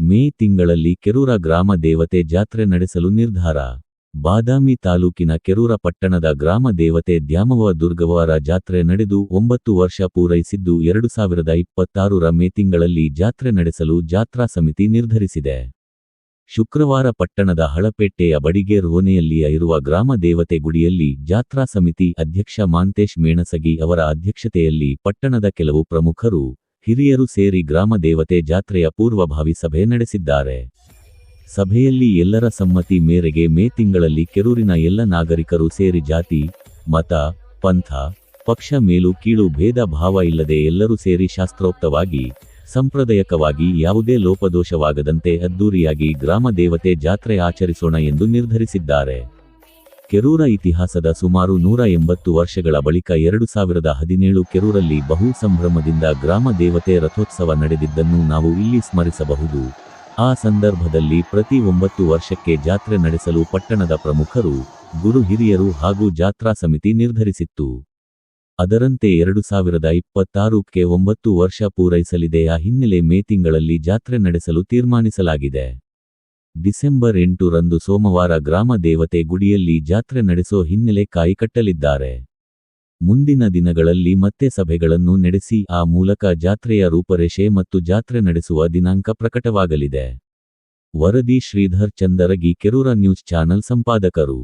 ಮೇ ತಿಂಗಳಲ್ಲಿ ಕೆರೂರ ಗ್ರಾಮ ದೇವತೆ ಜಾತ್ರೆ ನಡೆಸಲು ನಿರ್ಧಾರ. ಬಾದಾಮಿ ತಾಲೂಕಿನ ಕೆರೂರ ಪಟ್ಟಣದ ಗ್ರಾಮ ದೇವತೆ ದ್ಯಾಮವ್ವ ದುರ್ಗವ್ವರ ಜಾತ್ರೆ ನಡೆದು 9 ವರ್ಷ ಪೂರೈಸಿದ್ದು 2026ರ ಮೇ ತಿಂಗಳಲ್ಲಿ ಜಾತ್ರೆ ನಡೆಸಲು ಜಾತ್ರಾ ಸಮಿತಿ ನಿರ್ಧರಿಸಿದೆ. ಶುಕ್ರವಾರ ಪಟ್ಟಣದ ಹಳಪೇಟೆಯ ಬಡಿಗೇರ್ ಓನೆಯಲ್ಲಿ ಇರುವ ಗ್ರಾಮ ದೇವತೆ ಗುಡಿಯಲ್ಲಿ ಜಾತ್ರಾ ಸಮಿತಿ ಅಧ್ಯಕ್ಷ ಮಾಂತೇಶ್ ಮೇಣಸಗಿ ಅವರ ಅಧ್ಯಕ್ಷತೆಯಲ್ಲಿ ಪಟ್ಟಣದ ಕೆಲವು ಪ್ರಮುಖರು, ಹಿರಿಯರು ಸೇರಿ ಗ್ರಾಮ ದೇವತೆ ಜಾತ್ರೆಯ ಪೂರ್ವಭಾವಿ ಸಭೆ ನಡೆಸಿದ್ದಾರೆ. ಸಭೆಯಲ್ಲಿ ಎಲ್ಲರ ಸಮ್ಮತಿ ಮೇರೆಗೆ ಮೇ ತಿಂಗಳಲ್ಲಿ ಕೆರೂರಿನ ಎಲ್ಲ ನಾಗರಿಕರು ಸೇರಿ ಜಾತಿ, ಮತ, ಪಂಥ, ಪಕ್ಷ ಮೇಲು ಕೀಳು ಭೇದ ಭಾವ ಇಲ್ಲದೆ ಎಲ್ಲರೂ ಸೇರಿ ಶಾಸ್ತ್ರೋಕ್ತವಾಗಿ, ಸಂಪ್ರದಾಯಕವಾಗಿ ಯಾವುದೇ ಲೋಪದೋಷವಾಗದಂತೆ ಅದ್ದೂರಿಯಾಗಿ ಗ್ರಾಮ ದೇವತೆ ಜಾತ್ರೆ ಆಚರಿಸೋಣ ಎಂದು ನಿರ್ಧರಿಸಿದ್ದಾರೆ. ಕೆರೂರ ಇತಿಹಾಸದ ಸುಮಾರು 180 ವರ್ಷಗಳ ಬಳಿಕ 2017 ಕೆರೂರಲ್ಲಿ ಬಹು ಸಂಭ್ರಮದಿಂದ ಗ್ರಾಮ ದೇವತೆ ರಥೋತ್ಸವ ನಡೆದಿದ್ದನ್ನು ನಾವು ಇಲ್ಲಿ ಸ್ಮರಿಸಬಹುದು. ಆ ಸಂದರ್ಭದಲ್ಲಿ ಪ್ರತಿ 9 ವರ್ಷಕ್ಕೆ ಜಾತ್ರೆ ನಡೆಸಲು ಪಟ್ಟಣದ ಪ್ರಮುಖರು, ಗುರು ಹಿರಿಯರು ಹಾಗೂ ಜಾತ್ರಾ ಸಮಿತಿ ನಿರ್ಧರಿಸಿತ್ತು. ಅದರಂತೆ 2026ಕ್ಕೆ 9 ವರ್ಷ ಪೂರೈಸಲಿದೆ. ಆ ಹಿನ್ನೆಲೆ ಮೇ ತಿಂಗಳಲ್ಲಿ ಜಾತ್ರೆ ನಡೆಸಲು ತೀರ್ಮಾನಿಸಲಾಗಿದೆ. ಡಿಸೆಂಬರ್ 8 ರಂದು ಸೋಮವಾರ ಗ್ರಾಮ ದೇವತೆ ಗುಡಿಯಲ್ಲಿ ಜಾತ್ರೆ ನಡೆಸೋ ಹಿನ್ನೆಲೆ ಕಾಯಿ ಕಟ್ಟಲಿದ್ದಾರೆ. ಮುಂದಿನ ದಿನಗಳಲ್ಲಿ ಮತ್ತೆ ಸಭೆಗಳನ್ನು ನಡೆಸಿ ಆ ಮೂಲಕ ಜಾತ್ರೆಯ ರೂಪರೇಷೆ ಮತ್ತು ಜಾತ್ರೆ ನಡೆಸುವ ದಿನಾಂಕ ಪ್ರಕಟವಾಗಲಿದೆ. ವರದಿ ಶ್ರೀಧರ್ ಚಂದರಗಿ, ಕೆರೂರ ನ್ಯೂಸ್ ಚಾನಲ್ ಸಂಪಾದಕರು.